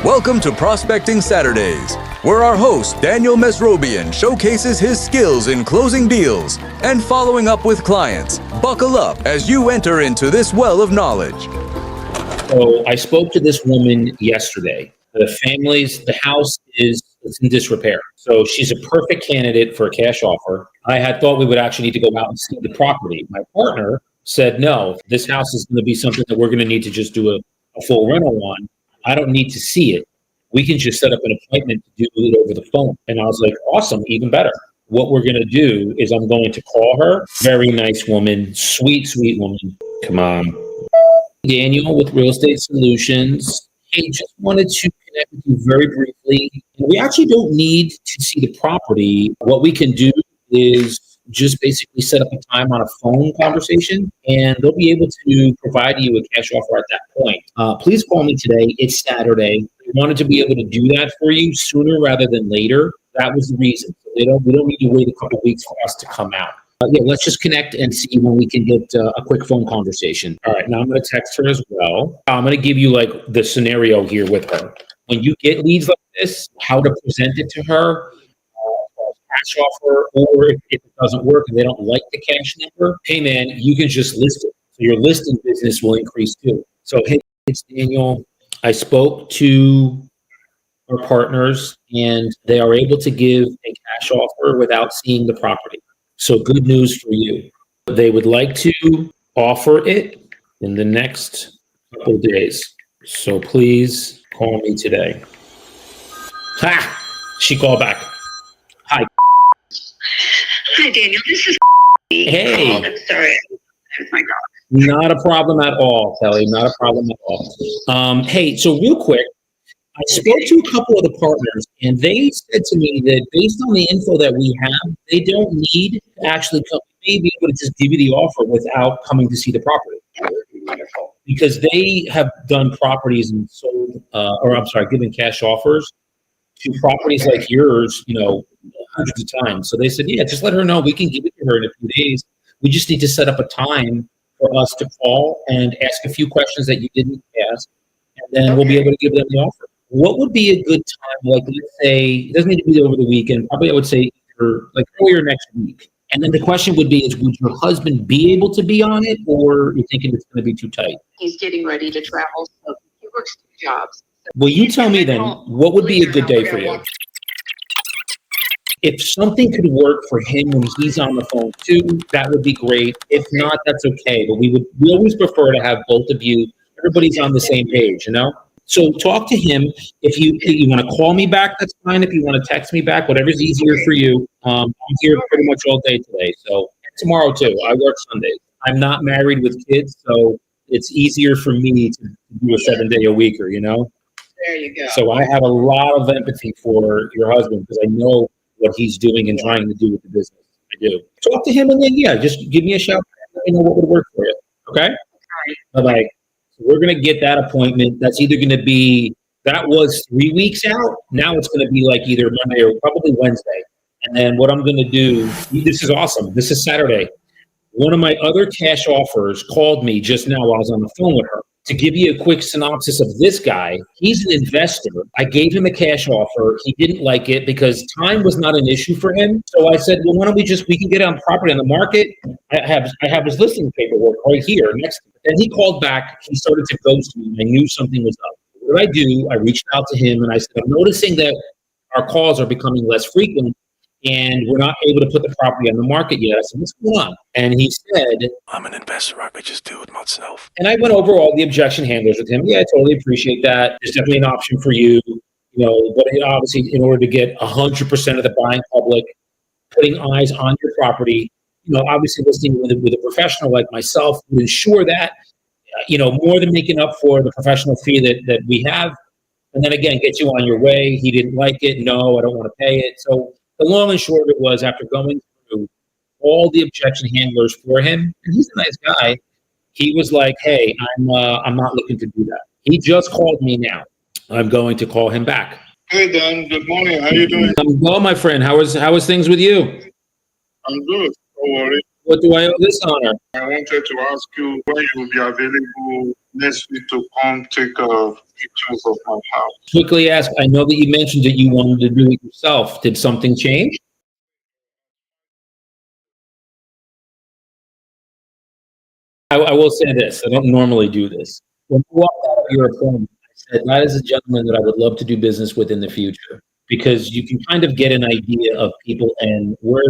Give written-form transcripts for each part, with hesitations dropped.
Welcome to Prospecting Saturdays, where our host, Daniel Mesrobian, showcases his skills in closing deals and following up with clients. Buckle up as you enter into this well of knowledge. So I spoke to this woman yesterday. The house is in disrepair. So she's a perfect candidate for a cash offer. I had thought we would actually need to go out and see the property. My partner said, no, this house is going to be something that we're going to need to just do a full rental on. I don't need to see it. We can just set up an appointment to do it over the phone. And I was like, awesome, even better. What we're going to do is I'm going to call her. Very nice woman, sweet, sweet woman. Come on. Daniel with Real Estate Solutions. Hey, just wanted to connect with you very briefly. We actually don't need to see the property. What we can do is just basically set up a time on a phone conversation, and they'll be able to provide you a cash offer at that point. Please call me today. It's Saturday. We wanted to be able to do that for you sooner rather than later. That was the reason. So we don't need to wait a couple weeks for us to come out. Let's just connect and see when we can get a quick phone conversation. All right, now I'm going to text her as well. I'm going to give you like the scenario here with her. When you get leads like this, how to present it to her, cash offer, or if it doesn't work and they don't like the cash number, hey man, you can just list it. So your listing business will increase too. So hey, it's Daniel. I spoke to our partners and they are able to give a cash offer without seeing the property. So good news for you. They would like to offer it in the next couple of days. So please call me today. Ha! She called back. Hi. Hi, Daniel. This is Hey. I'm sorry. Oh my God. Not a problem at all, Kelly. Not a problem at all. Hey, so real quick, I spoke to a couple of the partners, and they said to me that based on the info that we have, they don't need to actually come. They may be able to just give you the offer without coming to see the property. That would be wonderful. Because they have done properties and sold, given cash offers to properties like yours, hundreds of times. So they said, yeah, just let her know. We can give it to her in a few days. We just need to set up a time for us to call and ask a few questions that you didn't ask, and then we'll be able to give them the offer. What would be a good time? Like, let's say, it doesn't need to be over the weekend. Probably I would say earlier next week. And then the question would be, would your husband be able to be on it, or you're thinking it's going to be too tight? He's getting ready to travel, so he works 2 jobs. Well, you tell me then, what would be a good day for you? If something could work for him when he's on the phone too, that would be great. If not, that's okay. But we always prefer to have both of you, everybody's on the same page, So talk to him. If you want to call me back, that's fine. If you want to text me back, whatever's easier for you. I'm here pretty much all day today. So tomorrow too. I work Sundays. I'm not married with kids, so it's easier for me to do a 7-day-a-weeker, There you go. So I have a lot of empathy for your husband because I know what he's doing and trying to do with the business. I do. Talk to him and then, just give me a shout. Let me know what would work for you. Okay? All right. So we're going to get that appointment. That's either going to be, that was 3 weeks out. Now it's going to be like either Monday or probably Wednesday. And then what I'm going to do, this is awesome. This is Saturday. One of my other cash offers called me just now while I was on the phone with her. To give you a quick synopsis of this guy, he's an investor. I gave him a cash offer. He didn't like it because time was not an issue for him. So I said, well, why don't we can get on property on the market. I have his listing paperwork right here next to me. And he called back. He started to ghost me. I knew something was up. What did I do? I reached out to him and I said, I'm noticing that our calls are becoming less frequent and we're not able to put the property on the market yet. I said, what's going on? And he said, I'm an investor. I could just do it myself. And I went over all the objection handlers with him. Yeah, I totally appreciate that. There's definitely an option for you, but obviously in order to get 100% of the buying public putting eyes on your property, obviously listening with a professional like myself would ensure that, more than making up for the professional fee that we have. And then again, get you on your way. He didn't like it. No, I don't want to pay it. So the long and short of it was, after going through all the objection handlers for him, and he's a nice guy, he was like, hey, I'm not looking to do that. He just called me now. I'm going to call him back. Hey, Dan. Good morning. How you doing? I'm well, my friend. How is things with you? I'm good. Don't worry. What do I owe this honor? I wanted to ask you when you will be available next week to come take pictures of my house. Quickly ask, I know that you mentioned that you wanted to do it yourself. Did something change? I will say this, I don't normally do this. When you walked out of your appointment, I said, that is a gentleman that I would love to do business with in the future, because you can kind of get an idea of people and where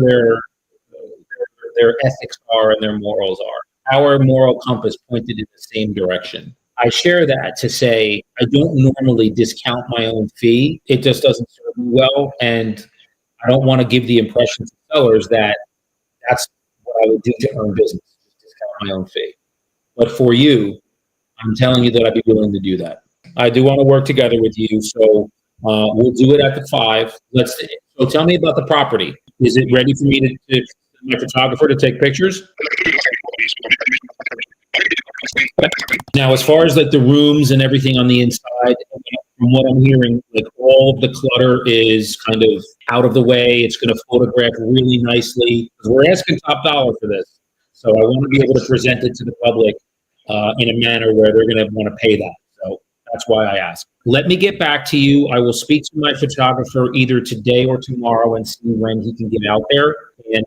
their ethics are and their morals are. Our moral compass pointed in the same direction. I share that to say I don't normally discount my own fee. It just doesn't serve me well, and I don't want to give the impression to sellers that that's what I would do to earn business, discount my own fee. But for you, I'm telling you that I'd be willing to do that. I do want to work together with you, so we'll do it at the 5. So tell me about the property. Is it ready for me to my photographer to take pictures? Now, as far as like the rooms and everything on the inside, from what I'm hearing, like all of the clutter is kind of out of the way. It's going to photograph really nicely. We're asking top dollar for this. So I want to be able to present it to the public in a manner where they're going to want to pay that. So that's why I asked. Let me get back to you. I will speak to my photographer either today or tomorrow and see when he can get out there. And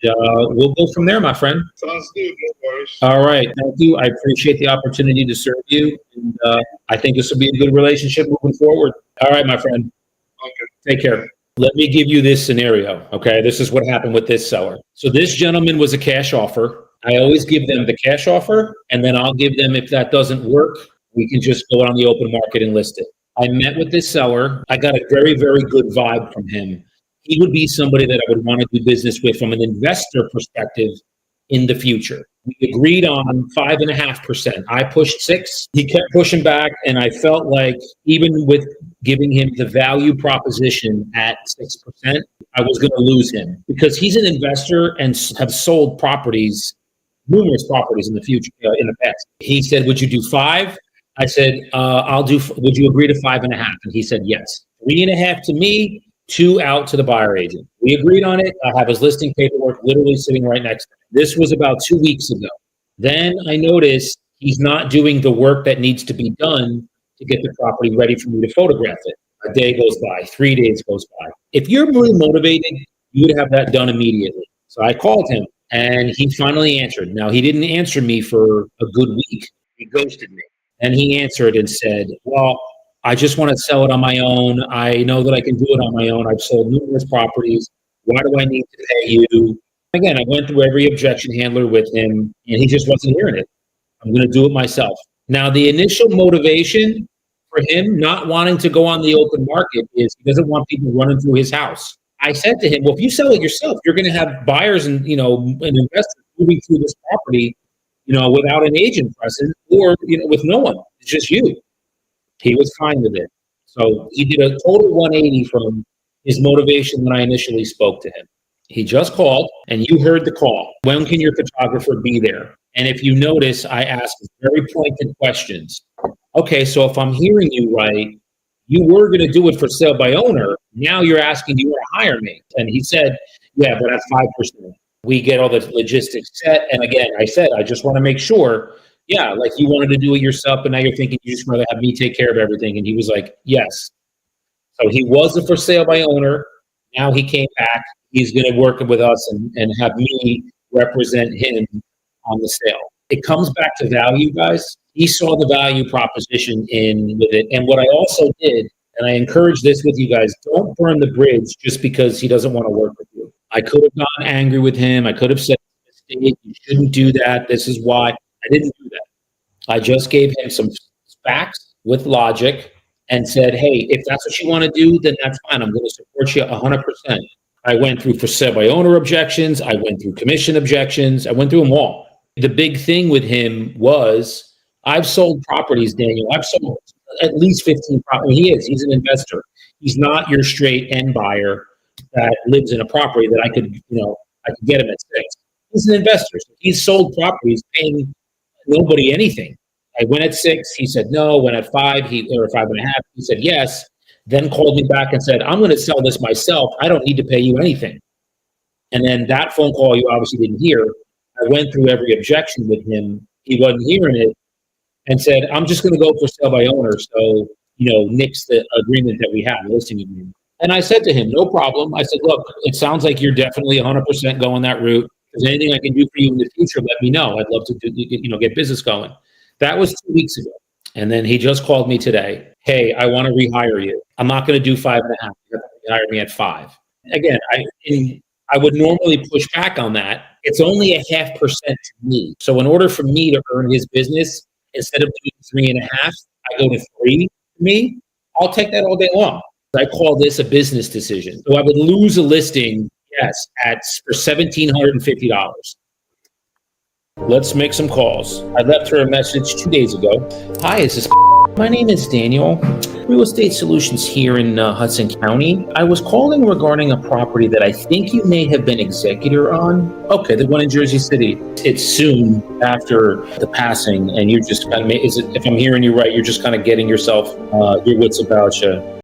we'll go from there, my friend. Sounds good, no worries. All right. Thank you. I appreciate the opportunity to serve you. And I think this will be a good relationship moving forward. All right, my friend. Okay. Take care. Let me give you this scenario. Okay. This is what happened with this seller. So this gentleman was a cash offer. I always give them the cash offer, and then I'll give them, if that doesn't work, we can just go on the open market and list it. I met with this seller. I got a very, very good vibe from him. He would be somebody that I would want to do business with from an investor perspective in the future. We agreed on 5.5%. I pushed 6. He kept pushing back, and I felt like even with giving him the value proposition at 6%, I was going to lose him because he's an investor and have sold properties, numerous properties in the future, in the past. He said, "Would you do 5?" I said, "I'll do. Would you agree to 5.5?" And he said, "Yes." 3.5 to me, 2 out to the buyer agent. We agreed on it. I have his listing paperwork literally sitting right next to me. This was about 2 weeks ago. Then I noticed he's not doing the work that needs to be done to get the property ready for me to photograph it. A day goes by, 3 days goes by. If you're really motivated, you would have that done immediately. So I called him and he finally answered. Now, he didn't answer me for a good week. He ghosted me. And he answered and said, "Well, I just want to sell it on my own. I know that I can do it on my own. I've sold numerous properties. Why do I need to pay you?" Again, I went through every objection handler with him, and he just wasn't hearing it. I'm going to do it myself. Now, the initial motivation for him not wanting to go on the open market is he doesn't want people running through his house. I said to him, "Well, if you sell it yourself, you're going to have buyers and and investors moving through this property, without an agent present or with no one. It's just you." He was fine with it. So he did a total 180 from his motivation when I initially spoke to him. He just called, and you heard the call. When can your photographer be there? And if you notice, I asked very pointed questions. Okay, so if I'm hearing you right, you were going to do it for sale by owner. Now you're asking, do you want to hire me? And he said, "Yeah, but at 5%. We get all the logistics set." And again, I said, "I just want to make sure, yeah, like you wanted to do it yourself, but now you're thinking you just rather have me take care of everything." And he was like, "Yes." So he wasn't for sale by owner. Now he came back. He's going to work with us and have me represent him on the sale. It comes back to value, guys. He saw the value proposition with it. And what I also did, and I encourage this with you guys, don't burn the bridge just because he doesn't want to work with you. I could have gotten angry with him. I could have said, "You shouldn't do that. This is why." I didn't do that. I just gave him some facts with logic and said, "Hey, if that's what you want to do, then that's fine. I'm going to support you 100%. I went through for sale by owner objections. I went through commission objections. I went through them all. The big thing with him was I've sold properties, Daniel. I've sold at least 15 properties. He's an investor. He's not your straight end buyer that lives in a property that I could get him at 6. He's an investor. So he's sold properties paying nobody anything. I went at 6. He said no. Went at 5. Or 5.5. He said yes. Then called me back and said, "I'm going to sell this myself. I don't need to pay you anything." And then that phone call you obviously didn't hear. I went through every objection with him. He wasn't hearing it. and said, I'm just going to go for sale by owner. So, nix the agreement that we have, the listing agreement. And I said to him, no problem. I said, look, it sounds like you're definitely 100% going that route. If there's anything I can do for you in the future, let me know. I'd love to get business going. That was 2 weeks ago. And then he just called me today. Hey, I want to rehire you. I'm not going to do 5.5. You're going to hire me at 5. Again, I would normally push back on that. It's only a 0.5% to me. So in order for me to earn his business, instead of doing 3.5, I go to 3 for me. I'll take that all day long. I call this a business decision. So I would lose a listing, yes, for $1,750. Let's make some calls. I left her a message 2 days ago. Hi, is this? My name is Daniel. Real Estate Solutions here in Hudson County. I was calling regarding a property that I think you may have been executor on. Okay, the one in Jersey City. It's soon after the passing, and you're just kind of, if I'm hearing you right, you're just kind of getting yourself, your wits about you.